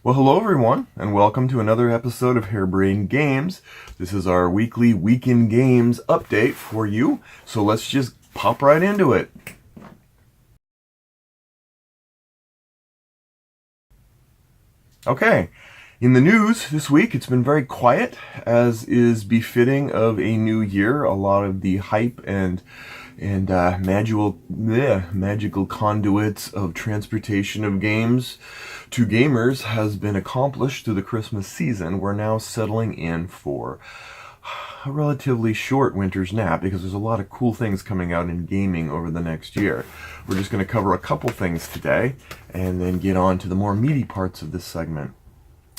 Well, hello everyone, and welcome to another episode of Harebrained Games. This is our weekly Weekend Games update for you, so let's just pop right into it. Okay, in the news this week, it's been very quiet, as is befitting of a new year. A lot of the hype and magical conduits of transportation of games to gamers has been accomplished through the Christmas season. We're now settling in for a relatively short winter's nap because there's a lot of cool things coming out in gaming over the next year. We're just going to cover a couple things today and then get on to the more meaty parts of this segment.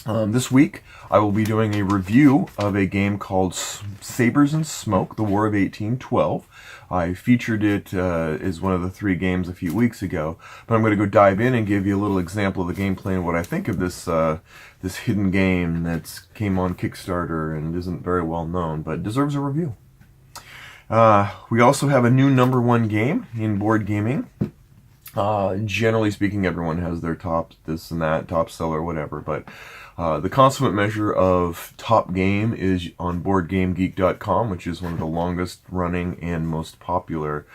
This week, I will be doing a review of a game called Sabers and Smoke, The War of 1812. I featured it as one of the 3 games a few weeks ago, but I'm going to go dive in and give you a little example of the gameplay and what I think of this hidden game that came on Kickstarter and isn't very well known, but deserves a review. We also have a new #1 game in board gaming. Generally speaking, everyone has their top this and that, top seller, whatever, but the consummate measure of top game is on BoardGameGeek.com, which is one of the longest running and most popular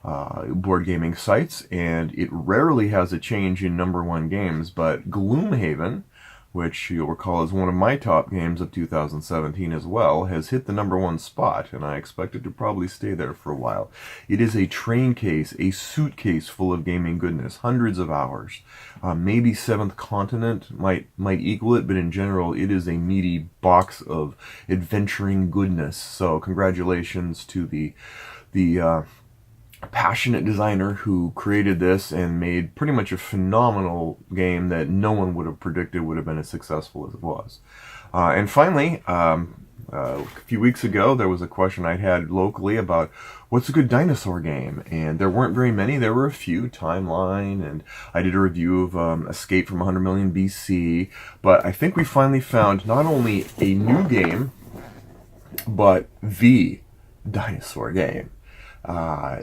board gaming sites, and it rarely has a change in #1 games, but Gloomhaven, which you'll recall is one of my top games of 2017 as well, has hit the #1 spot, and I expect it to probably stay there for a while. It is a train case, a suitcase full of gaming goodness, hundreds of hours. Maybe Seventh Continent might equal it, but in general, it is a meaty box of adventuring goodness. So congratulations to the passionate designer who created this and made pretty much a phenomenal game that no one would have predicted would have been as successful as it was. And finally, a few weeks ago, there was a question I had locally about what's a good dinosaur game, and there weren't very many. There were a few, Timeline, and I did a review of Escape from 100 Million BC, but I think we finally found not only a new game, but the dinosaur game.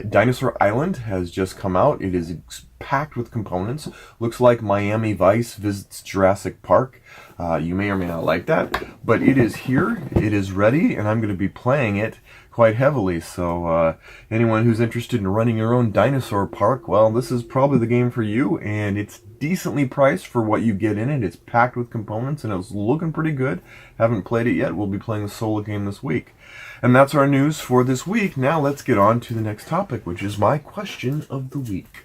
Dinosaur Island has just come out. It is packed with components. Looks like Miami Vice visits Jurassic Park. You may or may not like that, but it is here. It is ready, and I'm going to be playing it quite heavily. So anyone who's interested in running your own dinosaur park, well, this is probably the game for you, and it's decently priced for what you get in it. It's packed with components, and it's looking pretty good. Haven't played it yet. We'll be playing the solo game this week. And that's our news for this week. Now let's get on to the next topic, which is my question of the week.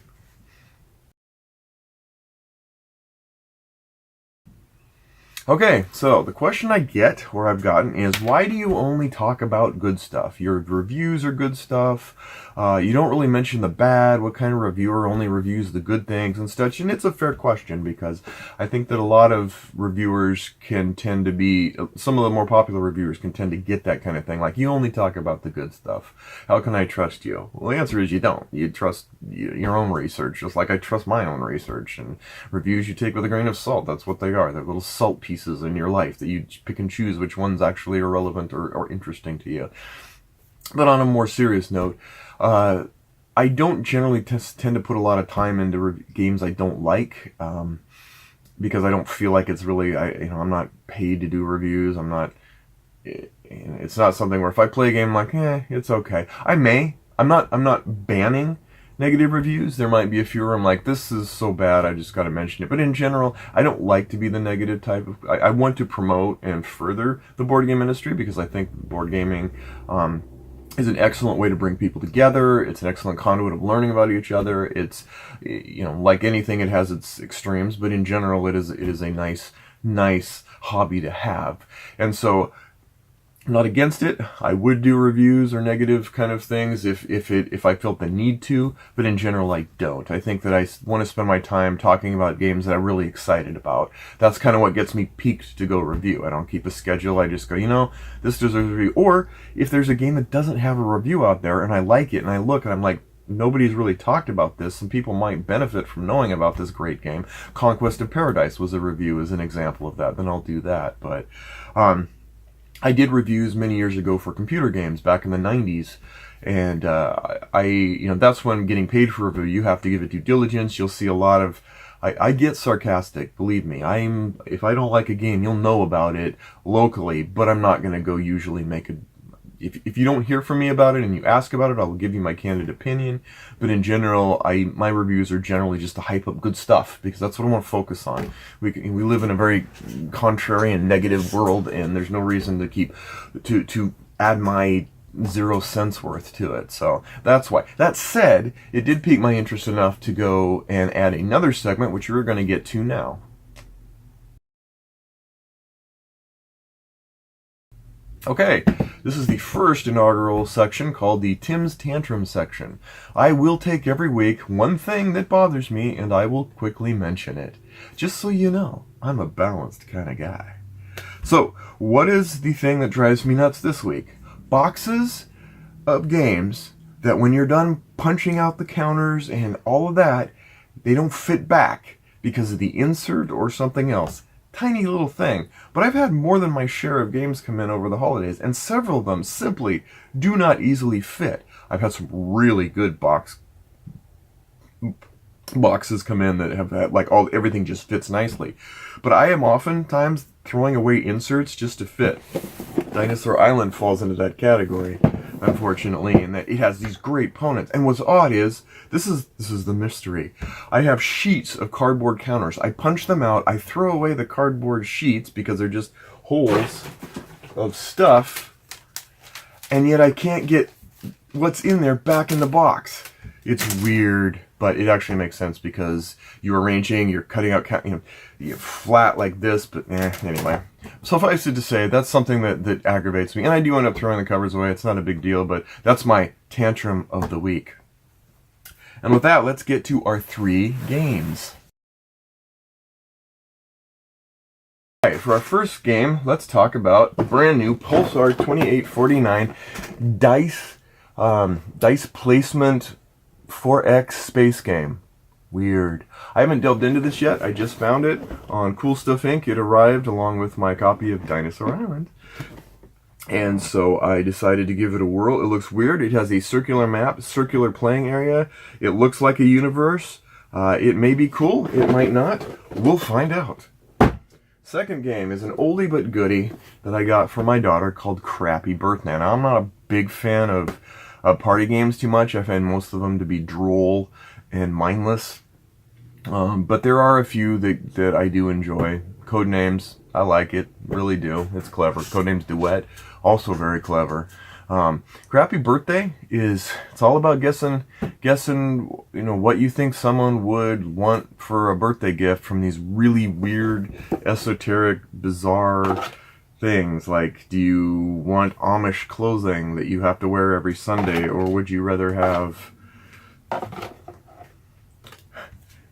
Okay, so the question I get, or I've gotten, is why do you only talk about good stuff? Your reviews are good stuff. You don't really mention the bad. What kind of reviewer only reviews the good things and such? And it's a fair question because I think that a lot of reviewers can tend to be, some of the more popular reviewers can tend to get that kind of thing. Like, you only talk about the good stuff. How can I trust you? Well, the answer is you don't. You trust your own research, just like I trust my own research. And reviews you take with a grain of salt. That's what they are. They're little salt pieces in your life that you pick and choose which ones actually are relevant or interesting to you. But on a more serious note, I don't generally tend to put a lot of time into games I don't like, because I don't feel like it's really, I'm not paid to do reviews. It's not something where if I play a game, I'm like, it's okay. I'm not banning negative reviews. There might be a few where I'm like, this is so bad, I just got to mention it. But in general, I don't like to be the negative type of. I want to promote and further the board game industry because I think board gaming is an excellent way to bring people together. It's an excellent conduit of learning about each other. It's, like anything, it has its extremes, but in general, it is a nice hobby to have. And so, I'm not against it. I would do reviews or negative kind of things if I felt the need to, but in general I don't. I think that I want to spend my time talking about games that I'm really excited about. That's kind of what gets me peaked to go review. I don't keep a schedule. I just go, this deserves a review. Or if there's a game that doesn't have a review out there and I like it and I look and I'm like, nobody's really talked about this and people might benefit from knowing about this great game. Conquest of Paradise was a review as an example of that. Then I'll do that. But I did reviews many years ago for computer games back in the 90s, and that's when getting paid for a review, you have to give it due diligence. You'll see a lot of I get sarcastic, believe me. If I don't like a game, you'll know about it locally, but I'm not going to go usually make a... If you don't hear from me about it and you ask about it, I'll give you my candid opinion. But in general, my reviews are generally just to hype up good stuff, because that's what I want to focus on. We live in a very contrary and negative world, and there's no reason to add my 0 cents worth to it. So that's why. That said, it did pique my interest enough to go and add another segment, which we're going to get to now. Okay, this is the first inaugural section called the Tim's Tantrum section. I will take every week one thing that bothers me and I will quickly mention it. Just so you know, I'm a balanced kind of guy. So, what is the thing that drives me nuts this week? Boxes of games that when you're done punching out the counters and all of that, they don't fit back because of the insert or something else. Tiny little thing. But I've had more than my share of games come in over the holidays, and several of them simply do not easily fit. I've had some really good boxes come in that have had, like, everything just fits nicely. But I am oftentimes throwing away inserts just to fit. Dinosaur Island falls into that category, unfortunately, in that it has these great components. And what's odd is, this is the mystery. I have sheets of cardboard counters. I punch them out, I throw away the cardboard sheets because they're just holes of stuff, and yet I can't get what's in there back in the box. It's weird, but it actually makes sense because you're arranging, you're cutting out, you're flat like this, but anyway. Suffice it to say, that's something that aggravates me, and I do end up throwing the covers away. It's not a big deal, but that's my tantrum of the week. And with that, let's get to our 3 games. Alright, for our first game, let's talk about the brand new Pulsar 2849 dice placement 4X space game. Weird. I haven't delved into this yet. I just found it on Cool Stuff Inc. It arrived along with my copy of Dinosaur Island. And so I decided to give it a whirl. It looks weird. It has a circular map, circular playing area. It looks like a universe. It may be cool. It might not. We'll find out. Second game is an oldie but goodie that I got for my daughter called Crappy Birthday. Now, I'm not a big fan of party games too much. I find most of them to be droll and mindless. But there are a few that I do enjoy. Codenames, I like it. Really do. It's clever. Codenames Duet, also very clever. Crappy Birthday it's all about guessing, what you think someone would want for a birthday gift from these really weird, esoteric, bizarre things. Like, do you want Amish clothing that you have to wear every Sunday, or would you rather have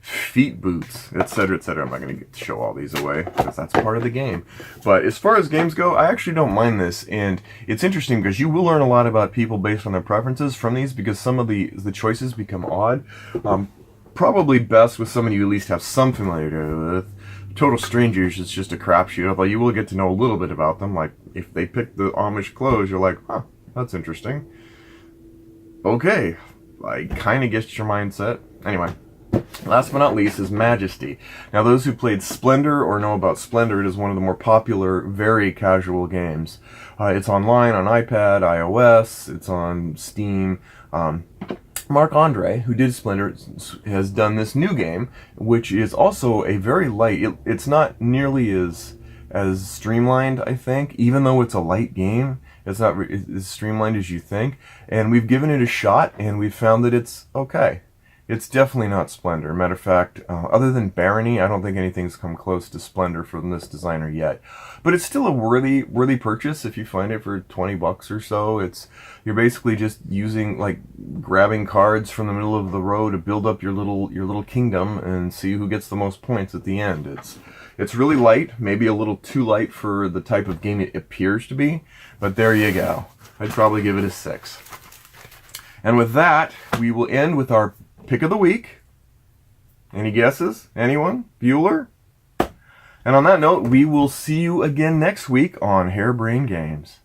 feet boots, etc., etc. I'm not going to show all these away because that's part of the game. But as far as games go, I actually don't mind this, and it's interesting because you will learn a lot about people based on their preferences from these, because some of the choices become odd. Probably best with someone you at least have some familiarity with. Total strangers, it's just a crapshoot, although you will get to know a little bit about them. Like, if they pick the Amish clothes, you're like, huh, that's interesting. Okay, I kind of get your mindset. Anyway. Last but not least is Majesty. Now, those who played Splendor or know about Splendor, it is one of the more popular, very casual games. It's online on iPad, iOS, it's on Steam. Marc-Andre, who did Splendor, has done this new game, which is also a very light... It's not nearly as streamlined, I think, even though it's a light game. It's not as streamlined as you think. And we've given it a shot, and we've found that it's okay. It's definitely not Splendor. Matter of fact, other than Barony, I don't think anything's come close to Splendor from this designer yet. But it's still a worthy purchase if you find it for $20 or so. You're basically just using, like, grabbing cards from the middle of the row to build up your little kingdom and see who gets the most points at the end. It's really light, maybe a little too light for the type of game it appears to be, but there you go. I'd probably give it a 6. And with that, we will end with our pick of the week. Any guesses? Anyone? Bueller? And on that note, we will see you again next week on Harebrained Games.